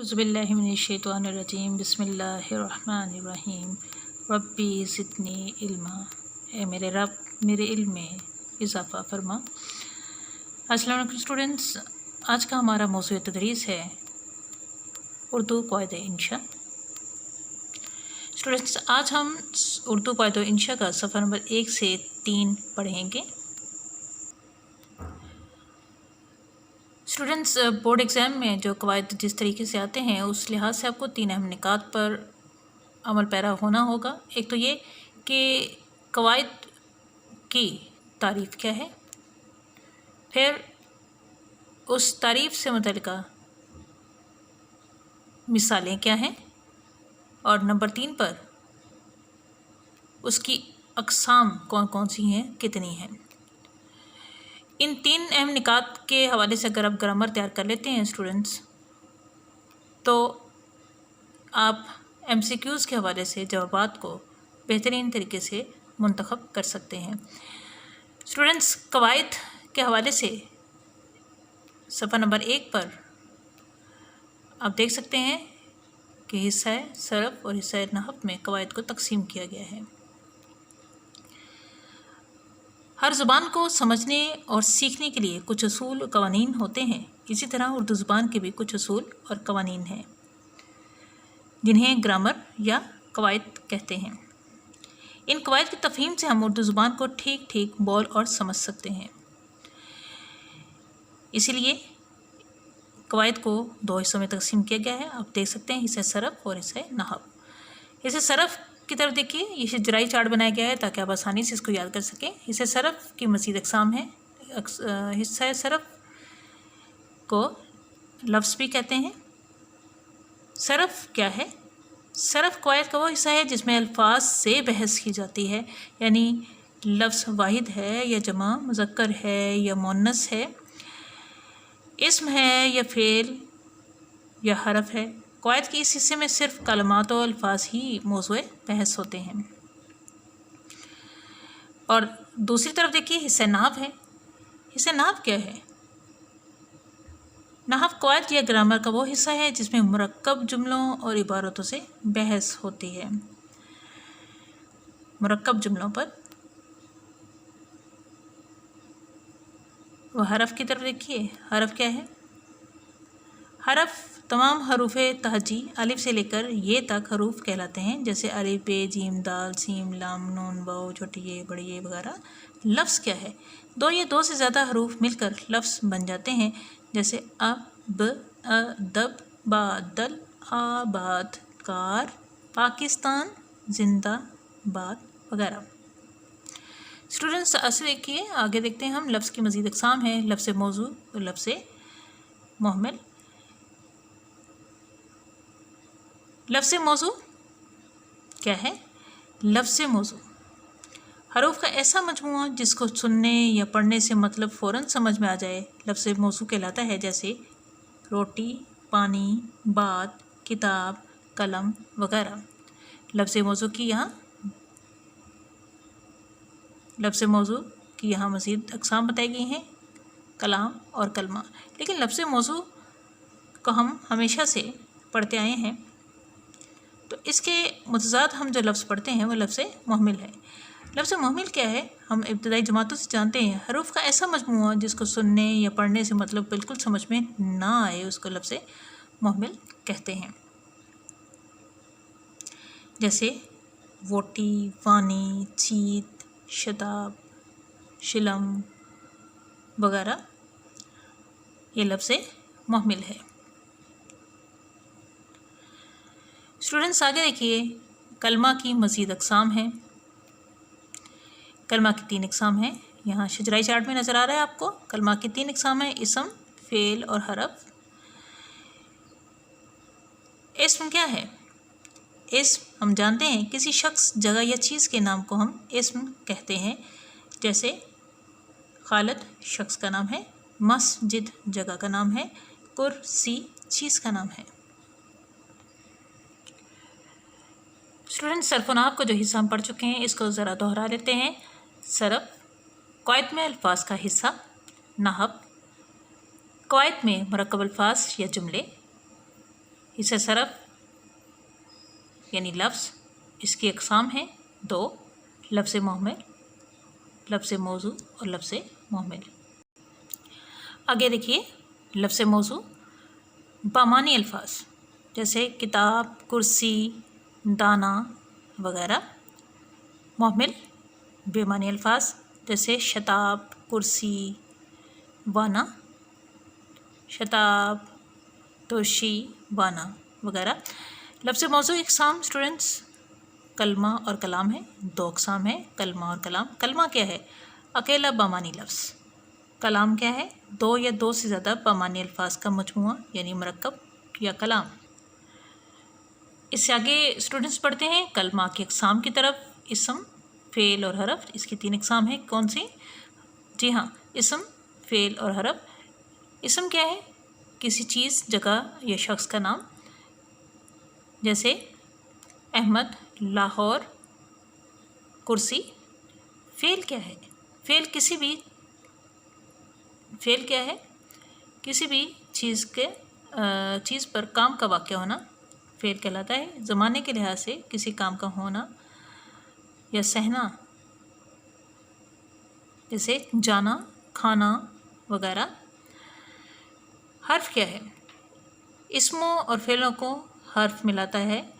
औज़ुबिल्लाहिमिनश्शैतानिर्रजीम बिस्मिल्लाहिर्रहमानिर्रहीम रब्बी ज़िदनी इल्मा। ए मेरे रब मेरे इल्म में इजाफ़ा फरमा। अस्सलाम वालेकुम स्टूडेंट्स, आज का हमारा मौज़ूअ तदरीस है उर्दू क़वाइद इंशा। स्टूडेंट्स, आज हम उर्दू क़वाइद इंशा का सफ़ा नंबर 1 से 3 पढ़ेंगे। स्टूडेंट्स, बोर्ड एग्ज़ाम में जो कवायद जिस तरीके से आते हैं उस लिहाज से आपको 3 अहम निकात पर अमल पैरा होना होगा। एक तो ये कि कवायद की तारीफ़ क्या है, फिर उस तारीफ़ से मुतल्लिका मिसालें क्या हैं, और नंबर 3 पर उसकी अक़साम कौन कौन सी हैं, कितनी हैं। इन 3 अहम निकात के हवाले से अगर आप ग्रामर तैयार कर लेते हैं स्टूडेंट्स, तो आप MCQs के हवाले से जवाबात को बेहतरीन तरीके से मुंतखब कर सकते हैं। स्टूडेंट्स, कवायद के हवाले से सफ़ा नंबर 1 पर आप देख सकते हैं कि हिस्सा सरफ़ और हिस्सा नहव में कवायद को तकसीम किया गया है। हर ज़ुबान को समझने और सीखने के लिए कुछ असूल और क़वानीन होते हैं। इसी तरह उर्दू ज़ुबान के भी कुछ असूल और क़वानीन हैं जिन्हें ग्रामर या कवायद कहते हैं। इन कवायद की तफ़हीम से हम उर्दू ज़ुबान को ठीक ठीक बोल और समझ सकते हैं। इसीलिए कवायद को 2 हिस्सों में तकसीम किया गया है। आप देख सकते हैं हिस्सा सरफ़ और हिस्सा नहव। हिस्सा सरफ़ की तरफ देखिए, ये शजराई चार्ट बनाया गया है ताकि आप आसानी से इसको याद कर सकें। हिस्सा सरफ़ की मज़ीद अक़साम है। हिस्सा सरफ़ को लफ्ज़ भी कहते हैं। सरफ़ क्या है? सरफ़ कवायद का वो हिस्सा है जिसमें अल्फाज से बहस की जाती है, यानी लफ्ज़ वाहिद है या जमा, मुज़क्कर है या मुअन्नस है, इस्म है या फ़ेल या हरफ है। कवायद के इस हिस्से में सिर्फ़ कलमात और अल्फाज ही मौज़ूए बहस होते हैं। और दूसरी तरफ देखिए हिस्सा नहव है। हिस्सा नहव क्या है? नहव कवायद या ग्रामर का वो हिस्सा है जिसमें मुरक्कब जुमलों और इबारतों से बहस होती है। मुरक्कब जुमलों पर। वह हरफ की तरफ देखिए, हरफ क्या है? हरफ तमाम हरूफ तहजी अलिफ से लेकर ये तक हरूफ कहलाते हैं, जैसे अलिफ, बे, जीम, दाल, सीम, लाम, नून, वाव, छोटी ये, बड़ी ये वगैरह। लफ्ज़ क्या है? 2 या 2 से ज़्यादा हरूफ मिलकर लफ्ज़ बन जाते हैं, जैसे अब, दब, बादल, आबाद, कार, पाकिस्तान, जिंदाबाद वगैरह। स्टूडेंट्स, असल देखिए आगे देखते हैं हम लफ्ज़ की मज़ीद अक़साम है। लफ्ज़ मौजू और लफ्ज़ मुहम्मिल। लफ्ज़ मौजू क्या है? लफ्ज़ मौजू हरूफ का ऐसा मजमूआ जिसको सुनने या पढ़ने से मतलब फ़ौरन समझ में आ जाए, लफ्ज़ मौजू कहलाता है, जैसे रोटी, पानी, बात, किताब, कलम वगैरह। लफ्ज़ मौजू की यहाँ मज़ीद अक़साम बताई गई हैं, कलाम और कलमा। लेकिन लफ्ज़ मौजू को हम हमेशा से पढ़ते आए हैं, तो इसके मुतज़ाद हम जो लफ्ज़ पढ़ते हैं वो लफ्ज़ मुहम्मिल है। लफ्ज़ मुहम्मिल क्या है? हम इब्तदाई जमातों से जानते हैं, हरूफ का ऐसा मजमूआ जिसको सुनने या पढ़ने से मतलब बिल्कुल समझ में ना आए, उसको लफ्ज़ मुहम्मिल कहते हैं। जैसे वोटी, वानी, चीत, शताब, शिलम वगैरह, ये लफ्ज़ मुहम्मिल है। स्टूडेंट्स, आगे देखिए कलमा की मज़ीद अक़साम है। कलमा की 3 अक़साम हैं, यहाँ शजराई चार्ट में नज़र आ रहा है आपको। कलमा की 3 अक़साम है, इस्म, फ़ेल और हरफ। इस्म क्या है? इस्म हम जानते हैं किसी शख्स, जगह या चीज़ के नाम को हम इस्म कहते हैं, जैसे खालिद शख्स का नाम है, मस्जिद जगह का नाम है, कुर्सी चीज़ का नाम है। स्टूडेंट्स, सरफ़ और नहव को जो हिस्सा हम पढ़ चुके हैं इसको ज़रा दोहरा लेते हैं। सरफ़ कवायद में अल्फाज का हिस्सा, नहव कवायद में मुरक्कब अल्फाज या जुमले, इससे सरफ यानी लफ्ज़, इसकी अक़साम हैं 2, लफ्ज़ मुहम्मिल, लफ्ज़ मौजू और लफ्ज़ मुहम्मिल। आगे देखिए लफ्ज़ मौजू बामानी अल्फाज जैसे किताब, कुर्सी, दाना वगैरह। मुहम्मिल बेमानी अल्फाज जैसे शताब, कुर्सी, वाना, शताब, तोशी, वाना वगैरह। लफ्ज़ मौजू अक़साम स्टूडेंट्स कलमा और कलाम है, 2 अक़साम है कलमा और कलाम। कलमा क्या है? अकेला बामानी लफ्ज़। कलाम क्या है? 2 या 2 से ज़्यादा बामानी अल्फाज का मजमूआ यानी मरकब या कलाम। इससे आगे स्टूडेंट्स पढ़ते हैं कलमा की अक़साम की तरफ। इसम, फ़ेल और हरफ, इसकी 3 अक़साम है। कौन सी? जी हाँ, इसम, फ़ेल और हरफ। इसम क्या है? किसी चीज़, जगह या शख्स का नाम, जैसे अहमद, लाहौर, कुर्सी। फ़ेल क्या है? फ़ेल क्या है? किसी भी चीज़ पर काम का वाक़या होना फ़ेल कहलाता है। ज़माने के लिहाज से किसी काम का होना या सहना, जैसे जाना, खाना वगैरह। हर्फ क्या है? इस्मों और फ़ेलों को हर्फ मिलाता है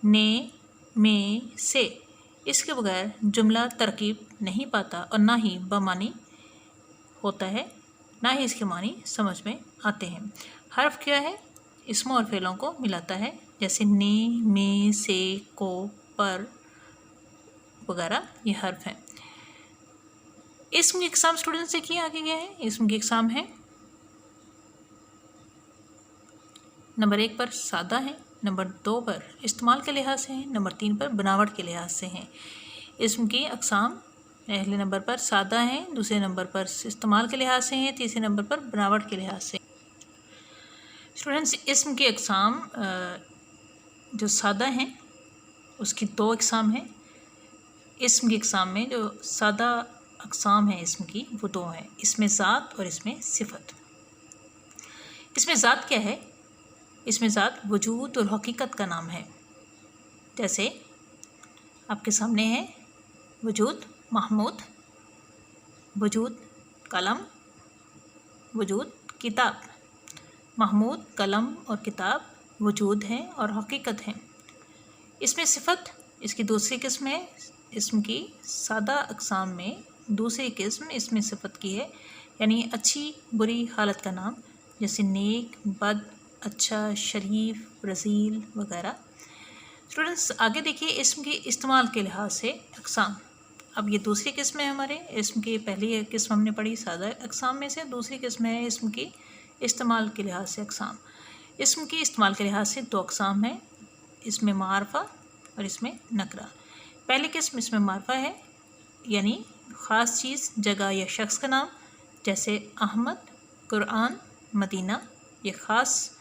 ने, में, से। इसके बगैर जुमला तरकीब नहीं पाता और ना ही बमानी होता है, ना ही इसके मानी समझ में आते हैं। हर्फ क्या है? इस्मों और फ़ेलों को मिलाता है, जैसे ने, में, से, को, पर वगैरह, ये हर्फ हैं। इस्म की अक़साम स्टूडेंट्स देखिए आगे क्या है। इस्म की अक़साम है नंबर 1 पर सादा है, नंबर 2 पर इस्तेमाल के लिहाज से हैं, नंबर 3 पर बनावट के लिहाज से हैं। इस्म की अक़साम पहले नंबर पर सादा हैं, दूसरे नंबर पर इस्तेमाल के लिहाज से हैं, तीसरे नंबर पर बनावट के लिहाज से। स्टूडेंट्स इस्म की अक़साम जो सादा हैं उसकी 2 अक़साम हैं। इस्म की अक़साम में जो सादा अक़साम है इस्म की वो 2 हैं, इसमें ज़ात और इसमें सिफ़त। इसमें ज़ात क्या है? इसमें ज़ात वजूद और हकीकत का नाम है। जैसे आपके सामने है वजूद महमूद, वजूद कलम, वजूद किताब। महमूद, कलम और किताब वजूद हैं और हकीकत हैं। इसमें सिफ़त इसकी दूसरी किस्म है। इस्म की सादा अक़साम में दूसरी किस्म इसमें सिफ़त की है, यानी अच्छी बुरी हालत का नाम, जैसे नेक, बद, अच्छा, शरीफ, रज़ील वगैरह। स्टूडेंट्स आगे देखिए इस्म के इस्तेमाल के लिहाज से अक़साम। अब ये दूसरी किस्म है हमारे इस्म की। पहली किस्म हमने पढ़ी सादा अक़साम में से, दूसरी किस्म है इस्म की इस्तेमाल के लिहाज से अक़साम। इस्म की इस्तेमाल के लिहाज से 2 अक़साम हैं, इसमें मारफ़ा और इसमें नकरा। पहली किस्म इसमें मारफ़ा है, यानी ख़ास चीज़, जगह या शख्स का नाम, जैसे अहमद, कुरान, मदीना। ये ख़ास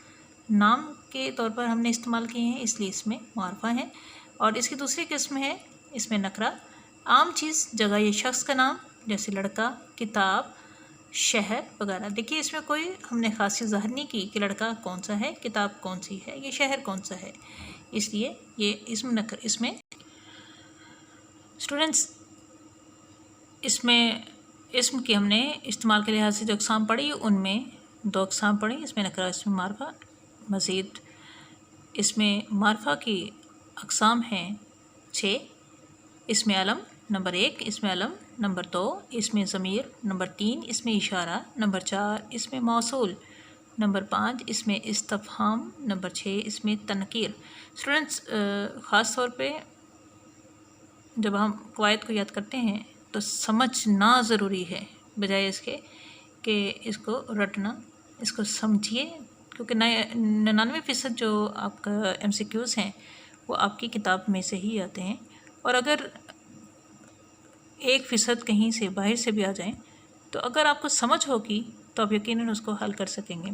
नाम के तौर पर हमने इस्तेमाल किए हैं, इसलिए इसमें मारफ़ा है। और इसकी दूसरी किस्म है इसमें नकरा, आम चीज़, जगह या शख्स का नाम, जैसे लड़का, किताब, शहर वगैरह। देखिए इसमें कोई हमने ख़ासियत ज़ाहिर नहीं की कि लड़का कौन सा है, किताब कौन सी है, ये शहर कौन सा है, इसलिए ये इसमें स्टूडेंट्स इसमें इस्म की हमने इस्तेमाल के लिहाज से जो अक़साम पढ़ी उनमें 2 अक़साम पढ़ी, इसमें नकरा, इसमें मारफ़ा। मज़ीद इसमें मारफ़ा की अक़साम हैं 6। इसमें अलम नंबर 1, इसमें अलम नंबर 2, इसमें ज़मीर नंबर 3, इसमें इशारा नंबर 4, इसमें मौसूल नंबर 5, इसमें इस्तफ़हाम नंबर 6, इसमें तनकीर। स्टूडेंट्स ख़ास तौर पे जब हम क़वायद को याद करते हैं तो समझना ज़रूरी है, बजाय इसके कि इसको रटना। इसको समझिए, क्योंकि 99% जो आपका MCQs हैं वो आपकी किताब में से ही आते हैं, और अगर 1% कहीं से बाहर से भी आ जाएं तो अगर आपको समझ होगी तो आप यकीनन उसको हल कर सकेंगे।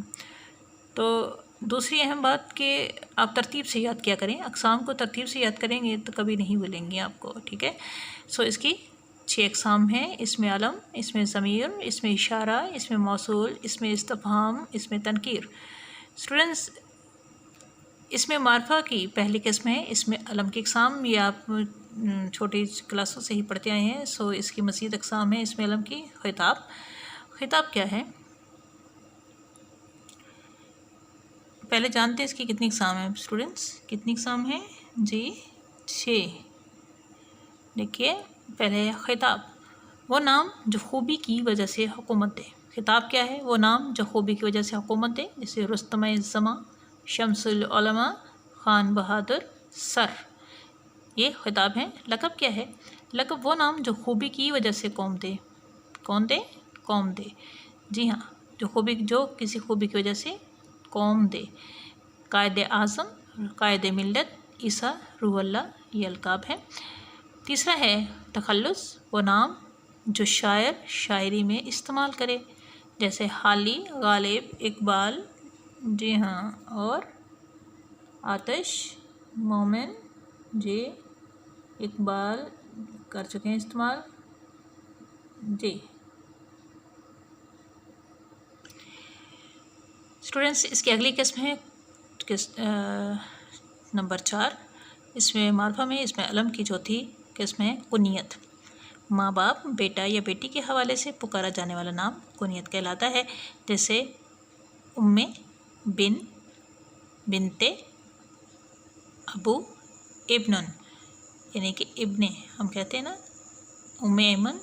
तो दूसरी अहम बात कि आप तरतीब से याद किया करें, अक़साम को तरतीब से याद करेंगे तो कभी नहीं भूलेंगे आपको, ठीक है। सो इसकी 6 अक़साम हैं, इसमें अलम, इसमें ज़मीर, इसमें इशारा, इसमें मौसूल, इसमें इस्तफ़हाम, इसमें तनकीर। स्टूडेंट्स اس میں معرفہ کی پہلی قسم ہے، اس میں علم کی اقسام، یہ آپ چھوٹی کلاسوں سے ہی پڑھتے آئے ہیں، سو اس کی مزید اقسام ہیں اس میں علم کی۔ خطاب، خطاب کیا ہے پہلے جانتے ہیں اس کی کتنی اقسام ہیں اسٹوڈنٹس، کتنی اقسام ہیں جی 6۔ دیکھیے پہلے خطاب، وہ نام جو خوبی کی وجہ سے حکومت دے۔ خطاب کیا ہے؟ وہ نام جو خوبی کی وجہ سے حکومت دے، جیسے رستم زماں، شمس العلماء، خان بہادر، سر، یہ خطاب ہیں۔ لقب کیا ہے؟ لقب وہ نام جو خوبی کی وجہ سے قوم دے، کون دے؟ قوم دے، جی ہاں، جو کسی خوبی کی وجہ سے قوم دے۔ قائد اعظم، قائد ملت، عیسیٰ، روح اللہ، یہ القاب ہیں۔ تیسرا ہے تخلص، وہ نام جو شاعر شاعری میں استعمال کرے، جیسے حالی، غالب، اقبال، جی ہاں، اور آتش، مومن، جی اقبال کر چکے ہیں استعمال، جی اسٹوڈنٹس اس کی اگلی قسم ہے نمبر 4، اس میں معرفہ میں اس میں علم کی چوتھی قسم ہے کنیت، ماں باپ، بیٹا یا بیٹی کے حوالے سے پکارا جانے والا نام کنیت کہلاتا ہے، جیسے ام، بن، بنتے، ابو، ابن، یعنی کہ ابن ہم کہتے ہیں نا، ام ایمن،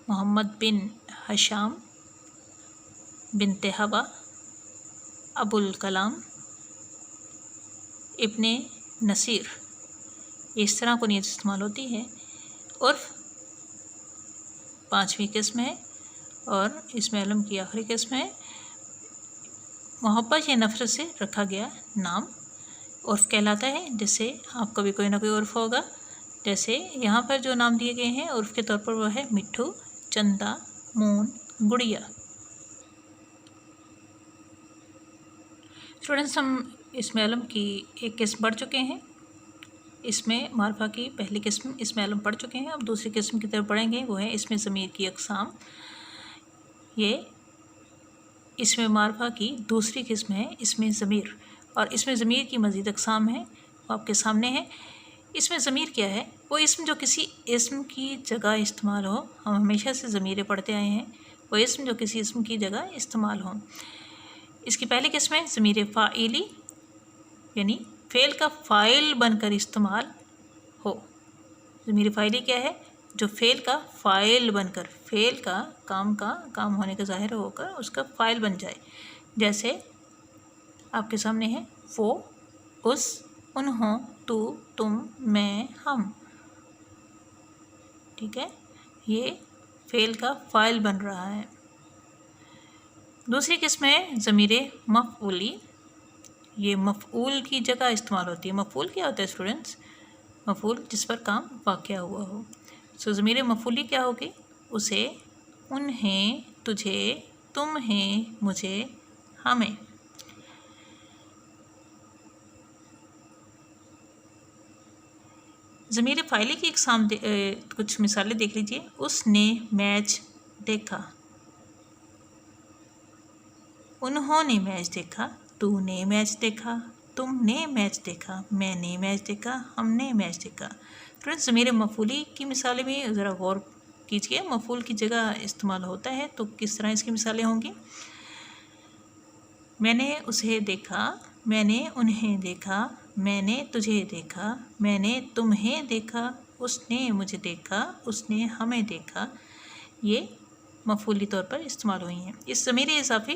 محمد بن ہشام، بنت حوا، ابو الکلام، ابن نصیر، اس طرح کنیت استعمال ہوتی ہے۔ اور 5ویں قسم ہے، اور اس میں علم کی آخری قسم ہے محبت یا نفرت سے رکھا گیا نام، عرف کہلاتا ہے، جیسے آپ کا بھی کوئی نہ کوئی عرف ہوگا، جیسے یہاں پر جو نام دیے گئے ہیں عرف کے طور پر وہ ہے مٹھو، چندا، مون، گڑیا۔ اسٹوڈنٹس ہم اس میں علم کی ایک قسم پڑھ چکے ہیں، اس میں معرفہ کی پہلی قسم اس میں علم پڑھ چکے ہیں، اب دوسری قسم کی طرف پڑھیں گے، وہ ہے اس میں ضمیر کی اقسام۔ یہ اس میں معرفہ کی دوسری قسم ہے اس میں ضمیر، اور اس میں ضمیر کی مزید اقسام ہیں، وہ آپ کے سامنے ہے۔ اس میں ضمیر کیا ہے؟ وہ اسم جو کسی اسم کی جگہ استعمال ہو، ہم ہمیشہ سے ضمیریں پڑھتے آئے ہیں، وہ اسم جو کسی اسم کی جگہ استعمال ہو۔ اس کی پہلی قسم ہے ضمیر فاعلی، یعنی فعل کا فاعل بن کر استعمال ہو۔ ضمیر فاعلی کیا ہے؟ جو فعل کا فاعل بن کر، فعل کا کام ہونے کا ظاہر ہو کر اس کا فاعل بن جائے، جیسے آپ کے سامنے ہے وہ، اس، انہوں، تو، تم، میں، ہم، ٹھیک ہے، یہ فعل کا فاعل بن رہا ہے۔ دوسری قسم ہے ضمیر مفعولی، یہ مفعول کی جگہ استعمال ہوتی ہے۔ مفعول کیا ہوتا ہے اسٹوڈنٹس؟ مفعول جس پر کام واقع ہوا ہو۔ سو ضمیر مفعولی کیا ہوگی؟ اسے، انہیں، تجھے، تمہیں، مجھے، ہمیں۔ ضمیر فاعلی کی اقسام کچھ مثالیں دیکھ لیجئے۔ اس نے میچ دیکھا، انہوں نے میچ دیکھا، تو نے میچ دیکھا، تم نے میچ دیکھا، میں نے میچ دیکھا، ہم نے میچ دیکھا۔ فرینڈز ضمیر مفعولی کی مثالیں بھی ذرا غور کیجئے، مفعول کی جگہ استعمال ہوتا ہے تو کس طرح اس کی مثالیں ہوں گی؟ میں نے اسے دیکھا، میں نے انہیں دیکھا، میں نے تجھے دیکھا، میں نے تمہیں دیکھا، اس نے مجھے دیکھا، اس نے ہمیں دیکھا، یہ مفعولی طور پر استعمال ہوئی ہیں۔ اس ضمیر اضافی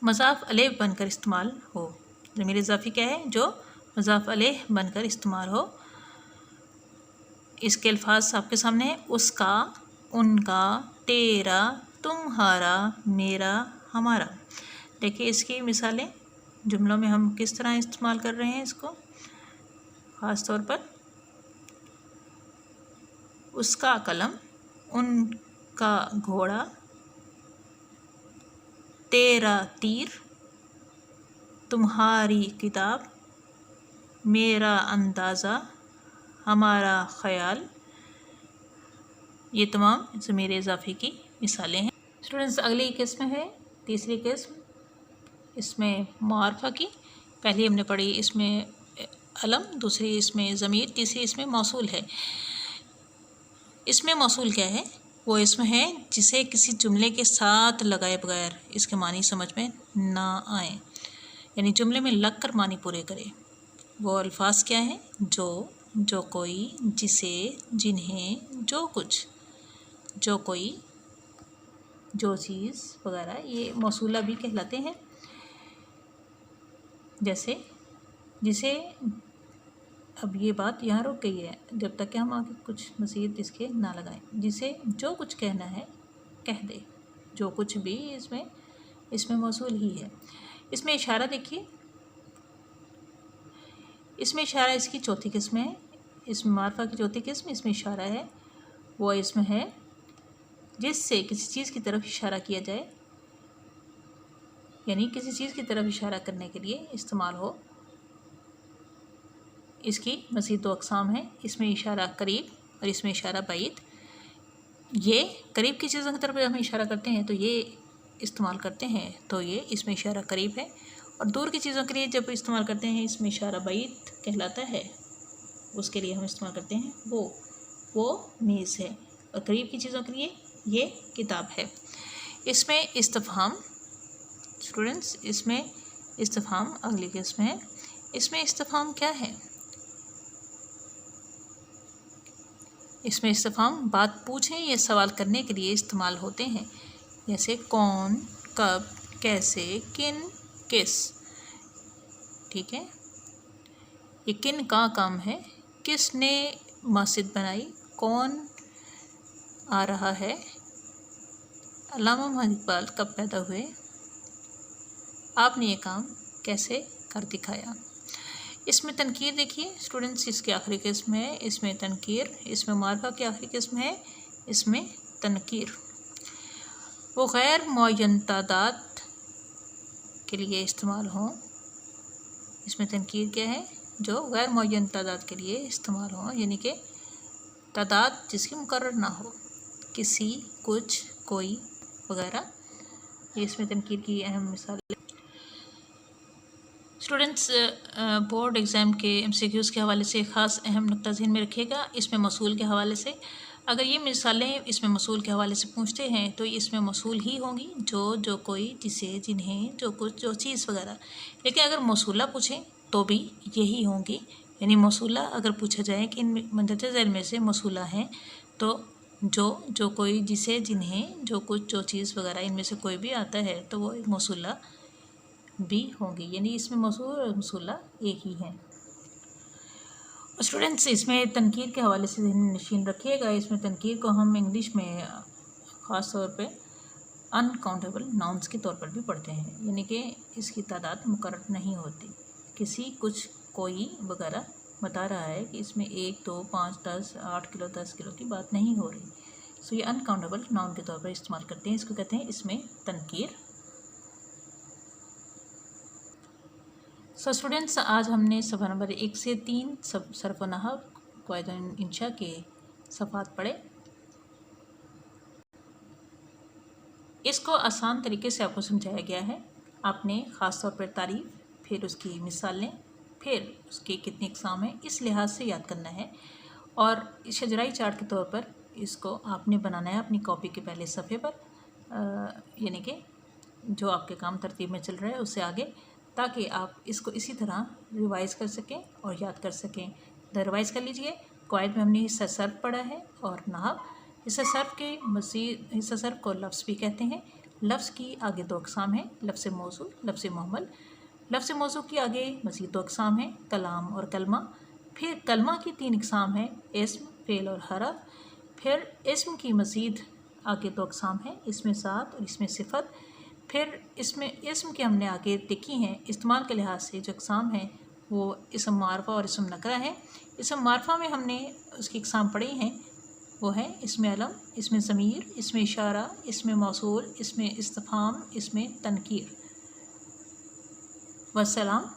مضاف الیہ بن کر استعمال ہو۔ ضمیر اضافی کیا ہے؟ جو مضاف الیہ بن کر استعمال ہو۔ اس کے الفاظ آپ کے سامنے ہیں، اس کا، ان کا، تیرا، تمہارا، میرا، ہمارا۔ دیکھیے اس کی مثالیں جملوں میں ہم کس طرح استعمال کر رہے ہیں اس کو، خاص طور پر اس کا قلم، ان کا گھوڑا، تیرا تیر، تمہاری کتاب، میرا اندازہ، ہمارا خیال، یہ تمام ضمیر اضافی کی مثالیں ہیں۔ اسٹوڈنٹس اگلی قسم ہے تیسری قسم، اس میں معرفہ کی، पहली हमने पढ़ी इसमें अलम, दूसरी इसमें ज़मीर, तीसरी इसमें मौसूल है। इसमें मौसूल क्या है? वो इसमें है जिसे किसी जुमले के साथ लगाए बगैर इसके मानी समझ में ना आए, यानी जुमले में लग कर मानी पूरे करे। वो अल्फाज क्या हैं? जो कोई, जिसे, जिन्हें, जो कुछ, जो कोई, जो चीज़ वगैरह, ये मौसूला भी कहलाते हैं। जैसे जिसे, अब ये बात यहाँ रुक गई है जब तक कि हम आगे कुछ मज़ीद इसके ना लगाएं। जिसे जो कुछ कहना है कह दे, जो कुछ भी इसमें मौसूल ही है। इसमें इशारा देखिए, इसमें इशारा इसकी चौथी किस्म है। इसमें मार्फा की चौथी किस्म इसमें इशारा है। वो इसमें है जिससे किसी चीज़ की तरफ इशारा किया जाए, यानी किसी चीज़ की तरफ इशारा करने के लिए इस्तेमाल हो। इसकी मज़ीद दो अक़साम हैं, इसमें इशारा करीब और इसमें इशारा बाईद। ये करीब की चीज़ों की तरफ हम इशारा करते हैं तो ये इस्तेमाल करते हैं, तो ये इसमें इशारा करीब है। और दूर की चीज़ों के लिए जब इस्तेमाल करते हैं इसमें इशारा बाईद कहलाता है, उसके लिए हम इस्तेमाल करते हैं वो मेज़ है। और करीब की चीज़ों के लिए ये किताब है। इसमें इस्तिफ़हाम स्टूडेंट्स, इसमें इस्तिफ़हाम अगली किस्म है। इसमें इस्तिफ़हाम क्या है? इसमें इस्तिफ़हाम बात पूछने या सवाल करने के लिए इस्तेमाल होते हैं, जैसे कौन, कब, कैसे, किन, किस। ठीक है, ये किन का काम है, किसने मस्जिद बनाई, कौन आ रहा है, अल्लामा मोहम्मद इकबाल कब पैदा हुए, आपने ये काम कैसे कर दिखाया। इसमें तनकीर देखिए स्टूडेंट्स, इसकी आखिरी किस्म है। इसमें तनकीर, इसमें मार्फा की आखिरी किस्म है, इसमें तनकीर। वो गैर मुअय्यन तादाद के लिए इस्तेमाल हों। इसमें तनकीर क्या है? जो गैर मुअय्यन तादाद के लिए इस्तेमाल हों, यानी कि तादाद जिसकी मुकर्रर ना हो, किसी, कुछ, कोई वगैरह। ये इसमें तनकीर की अहम मिसाल। स्टूडेंट्स, बोर्ड एग्ज़ाम के MCQs के हवाले से ख़ास अहम नुक्ता ज़हन में रखिएगा। इसमें मौसूल के हवाले से अगर ये मिसालें इसमें मौसूल के हवाले से पूछते हैं तो इसमें मौसूल ही होंगी, जो कोई, जिसे, जिन्हें, जो कुछ, जो चीज़ वगैरह। लेकिन अगर मौसूला पूछें तो भी यही होंगी, यानी मौसूला अगर पूछा जाए कि इन मंदरजा ज़ैल में से मौसूला हैं तो जो कोई, जिसे, जिन्हें, जो कुछ, जो चीज़ वगैरह, इनमें से कोई भी आता है तो वो मौसूला भी होंगी, यानी इसमें मौसूल और मौसूला एक ही हैं। स्टूडेंट्स, इसमें तनकीर के हवाले से ज़हन नशीन रखिएगा। इसमें तनकीर को हम इंग्लिश में ख़ास तौर पे अनकाउंटेबल नाउन्स के तौर पर भी पढ़ते हैं, यानी कि इसकी तादाद मुकर्रर नहीं होती। किसी, कुछ, कोई वगैरह बता रहा है कि इसमें 1, 2, 5, 10, 8 किलो, 10 किलो की बात नहीं हो रही। सो ये अनकाउंटेबल नाउन के तौर पर इस्तेमाल करते हैं, इसको कहते हैं इसमें तनकीर। सो स्टूडेंट्स, आज हमने सफ़ा नंबर 1 से 3 सर्फ़ व नहव क़वाइद व इंशा के सफ़ात पढ़े। इसको आसान तरीके से आपको समझाया गया है। आपने ख़ास तौर पर तारीफ़, फिर उसकी मिसालें, फिर उसके कितने इक़साम हैं, इस लिहाज से याद करना है। और शजराई चार्ट के तौर पर इसको आपने बनाना है अपनी कॉपी के पहले सफ़े पर, यानी कि जो आपके काम तरतीब में चल रहा है उससे आगे, ताकि आप इसको इसी तरह रिवाइज़ कर सकें और याद कर सकें। रिवाइज़ कर लीजिए। क़वाइद में हमने हिस्सा सर्फ़ पढ़ा है और नहव। हिस्सा सर्फ़ के मज़ीद, हिस्सा सर्फ़ को लफ्ज़ भी कहते हैं। लफ्ज़ की आगे दो अक़साम हैं, लफ्ज़ मौज़ू, लफ्ज़ मुहम्मल। लफ्ज़ मौज़ू की आगे मज़ीद दो अक़साम हैं, कलाम और कलमा। फिर कलमा की 3 अक़साम हैं, इस्म, फ़ेल और हरफ़। फिर इस्म की मज़ीद आगे दो अक़साम हैं, इसमें ज़ात और इसमें सिफ़त। फिर इसमें इस्म के हमने आगे देखी हैं इस्तेमाल के लिहाज से जो अक़साम हैं वो इस्म मारफ़ा और इस्म नकरा है। इस्म मारफ़ा में हमने उसकी अक़साम पढ़ी हैं, वो है इसमें अलम, इसमें ज़मीर, इसमें इशारा, इसमें मौसूल, इसमें इस्तिफ़हाम, इसमें तनकीर। वस्सलाम।